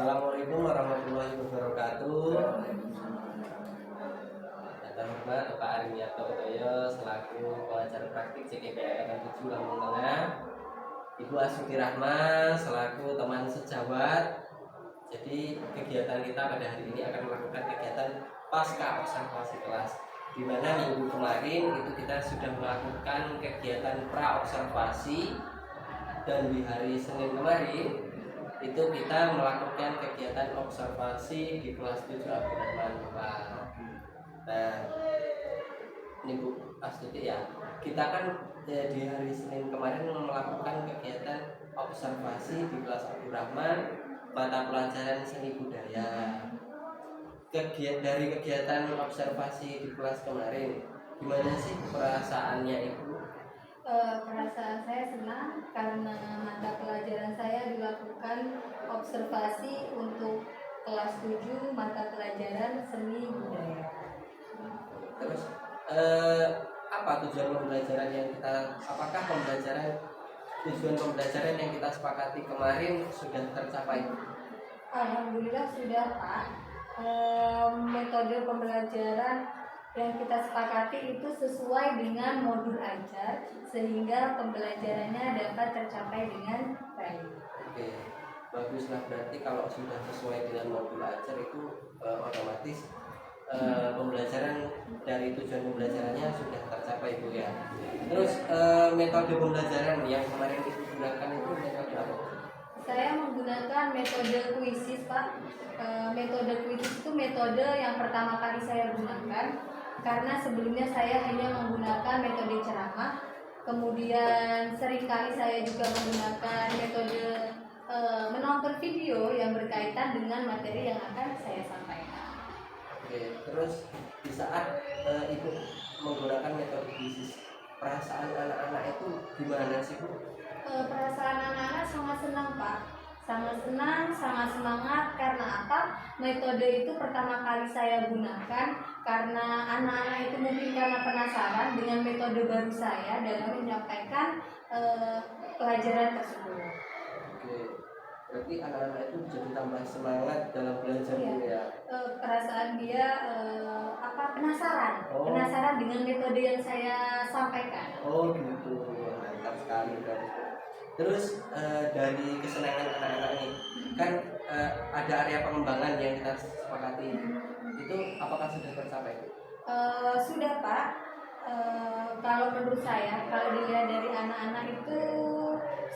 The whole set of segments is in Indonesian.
Assalamualaikum warahmatullahi wabarakatuh. Yang hormat Bapak Arimiyato Utoyo selaku pengajar praktik CKPN 7 Lampung Tengah, Ibu Astuti Rahma selaku teman sejawat. Jadi kegiatan kita pada hari ini akan melakukan kegiatan pasca observasi kelas, di mana minggu kemarin itu kita sudah melakukan kegiatan pra observasi, dan di hari Senin kemarin itu kita melakukan kegiatan observasi di kelas 7 Abdurrahman. Nah, ini Bu Astuti ya, kita kan di hari Senin kemarin melakukan kegiatan observasi di kelas Abdurrahman mata pelajaran seni budaya. Dari kegiatan observasi di kelas kemarin, gimana sih perasaannya Ibu? Perasaan saya senang karena mata pelajaran saya dilakukan observasi untuk kelas 7 mata pelajaran seni budaya. Terus apa tujuan pembelajaran yang kita, apakah tujuan pembelajaran yang kita sepakati kemarin sudah tercapai? Alhamdulillah sudah, Pak. Metode pembelajaran yang kita sepakati itu sesuai dengan modul ajar sehingga pembelajarannya dapat tercapai dengan baik. Oke, baguslah. Berarti kalau sudah sesuai dengan modul ajar itu otomatis pembelajaran dari tujuan pembelajarannya sudah tercapai Bu ya. Terus metode pembelajaran yang kemarin Ibu gunakan itu metode apa? Saya menggunakan metode kuisis, Pak. Metode kuisis itu metode yang pertama kali saya gunakan karena sebelumnya saya hanya menggunakan metode ceramah. Kemudian seringkali saya juga menggunakan metode menonton video yang berkaitan dengan materi yang akan saya sampaikan. Oke, terus di saat Ibu menggunakan metode kuisis, perasaan anak-anak itu gimana sih Bu? Perasaan anak-anak sangat senang, Pak. Sangat senang, sangat semangat. Karena apa? Metode itu pertama kali saya gunakan karena anak-anak itu mungkin karena penasaran dengan metode baru saya dalam menyampaikan pelajaran tersebut. Oke, berarti anak-anak itu jadi tambah semangat dalam belajar Iya. Bu ya. Perasaan dia penasaran, penasaran dengan metode yang saya sampaikan. Oh gitu, mantap sekali berarti. Terus dari kesenangan anak-anak ini kan ada area pengembangan yang kita sepakati, itu apakah sudah tercapai? Sudah, Pak. Kalau menurut saya, kalau dilihat dari anak-anak itu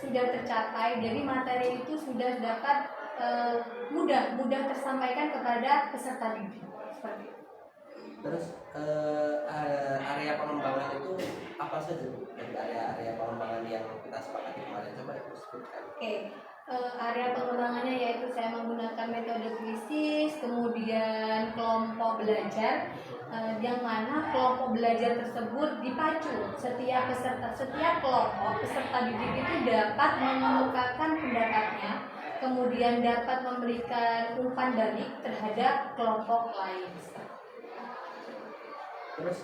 sudah tercapai. Jadi materi itu sudah dapat mudah tersampaikan kepada peserta didik. Seperti itu. Terus area pengembangan itu apa saja Bu? Dari area pengembangan yang kita sepakati kemarin, coba Ibu sebutkan. Oke. Area pengembangannya yaitu saya menggunakan metode kuisis, kemudian kelompok belajar, yang mana kelompok belajar tersebut dipacu. Setiap kelompok peserta didik itu dapat mengemukakan pendapatnya, kemudian dapat memberikan umpan balik terhadap kelompok lain. Terus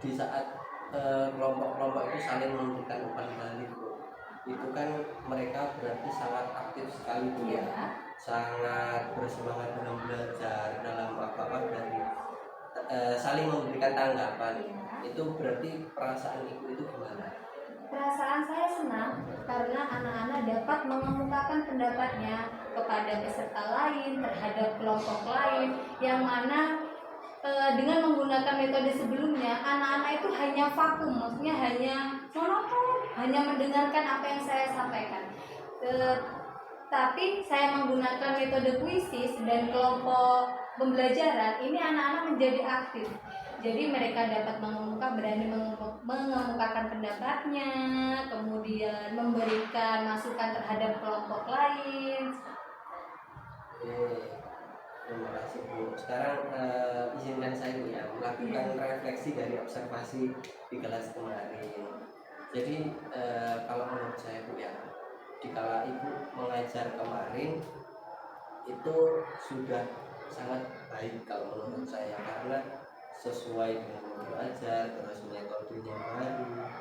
di saat kelompok-kelompok itu saling memberikan umpan balik Bu, itu kan mereka berarti sangat aktif sekali Bu ya, sangat bersemangat dalam belajar, dalam apa dari saling memberikan tanggapan. Itu berarti perasaan Ibu itu gimana? Perasaan saya senang karena anak-anak dapat mengemukakan pendapatnya kepada peserta lain terhadap kelompok lain, yang mana dengan menggunakan metode sebelumnya anak-anak itu hanya vakum, maksudnya hanya monoton, hanya mendengarkan apa yang saya sampaikan. Tapi saya menggunakan metode kuisis dan kelompok pembelajaran, ini anak-anak menjadi aktif. Jadi mereka dapat berani mengemukakan pendapatnya, kemudian memberikan masukan terhadap kelompok lain. Terima kasih Bu. Sekarang izinkan saya Bu ya melakukan refleksi dari observasi di kelas kemarin. Jadi kalau menurut saya Bu ya, dikala Ibu mengajar kemarin itu sudah sangat baik kalau menurut saya, karena sesuai dengan modul ajar, terus metodenya baru,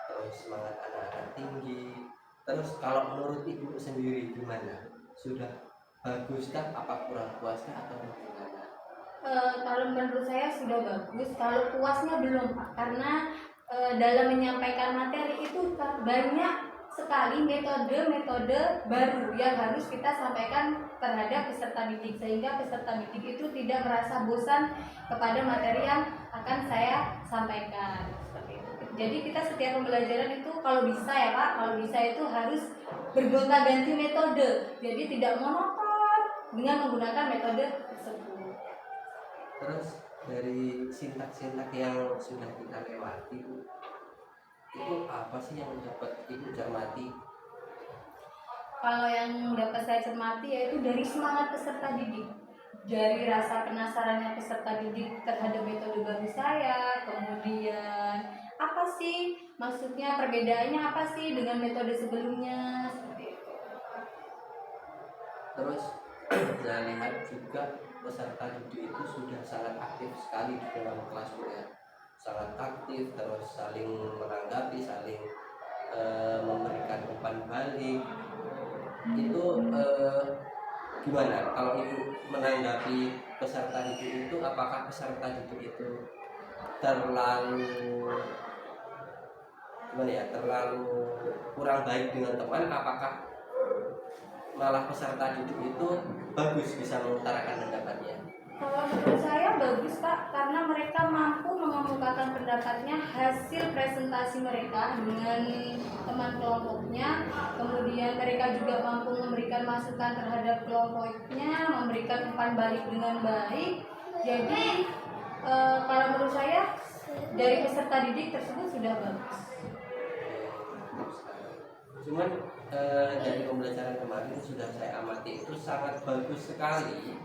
terus semangat anak-anak tinggi. Terus kalau menurut Ibu sendiri gimana? Sudah baguskah, apa kurang puaskah atau bagaimana? Kalau menurut saya sudah bagus. Kalau puasnya belum Pak, karena dalam menyampaikan materi itu banyak sekali metode-metode baru yang harus kita sampaikan terhadap peserta didik, sehingga peserta didik itu tidak merasa bosan kepada materi yang akan saya sampaikan. Seperti itu. Jadi kita setiap pembelajaran itu kalau bisa ya Pak, kalau bisa itu harus bergonta-ganti metode. Jadi tidak monoton dengan menggunakan metode tersebut. Terus dari sintak-sintak yang sudah kita lewati itu apa sih yang dapat ibu cermati? Kalau yang dapat saya cermati yaitu dari semangat peserta didik, dari rasa penasarannya peserta didik terhadap metode baru saya, kemudian apa sih maksudnya, perbedaannya apa sih dengan metode sebelumnya, seperti itu. Terus saya lihat juga peserta didik itu sudah sangat aktif sekali di dalam kelasnya, sangat aktif, terus saling menanggapi, saling memberikan umpan balik. Itu gimana kalau ibu menanggapi peserta didik itu? Apakah peserta didik itu terlalu gimana ya, terlalu kurang baik dengan teman? Apakah malah peserta didik itu bagus bisa mengutarakan pendapatnya? Kalau menurut saya bagus Pak, karena mereka mampu mengemukakan pendapatnya hasil presentasi mereka dengan teman kelompoknya, kemudian mereka juga mampu memberikan masukan terhadap kelompoknya, memberikan umpan balik dengan baik. Jadi kalau menurut saya dari peserta didik tersebut sudah bagus. Cuman dari pembelajaran kemarin sudah saya amati itu sangat bagus sekali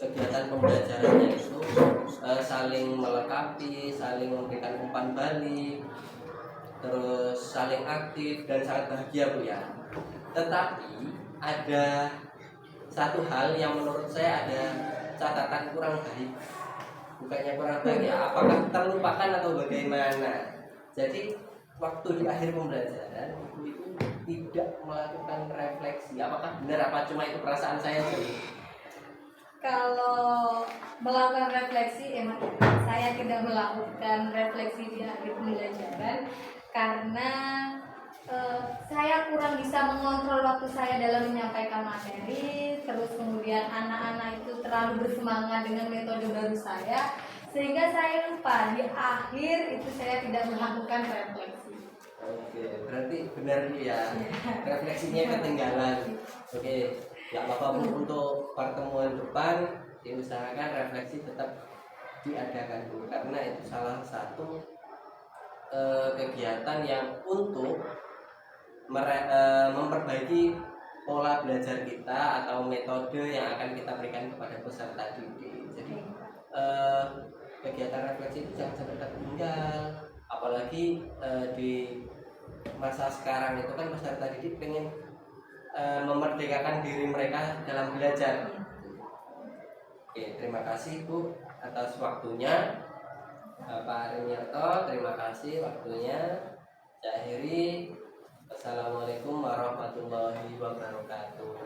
kegiatan pembelajarannya itu, saling melengkapi, saling memberikan umpan balik, terus saling aktif dan sangat bahagia Bu ya. Tetapi ada satu hal yang menurut saya ada catatan kurang baik. Bukannya kurang baik ya, apakah terlupakan atau bagaimana? Jadi waktu di akhir pembelajaran ibu itu tidak melakukan refleksi. Apakah benar, apa cuma itu perasaan saya sendiri? Kalau melakukan refleksi, emang saya tidak melakukan refleksi di akhir pembelajaran karena saya kurang bisa mengontrol waktu saya dalam menyampaikan materi. Terus kemudian anak-anak itu terlalu bersemangat dengan metode baru saya, sehingga saya lupa di akhir itu saya tidak melakukan refleksi. Oke, berarti benar ya, refleksinya ketinggalan. Oke, ya apa-apa Bu, untuk pertemuan depan diusahakan refleksi tetap diadakan dulu, karena itu salah satu kegiatan yang untuk memperbaiki pola belajar kita atau metode yang akan kita berikan kepada peserta didik. Jadi kegiatan refleksi itu jangan sampai tertinggal, apalagi di masa sekarang itu kan peserta didik pengen memerdekakan diri mereka dalam belajar. Oke, terima kasih Bu atas waktunya. Pak Arimiarto, terima kasih waktunya. Saya akhiri. Assalamualaikum warahmatullahi wabarakatuh.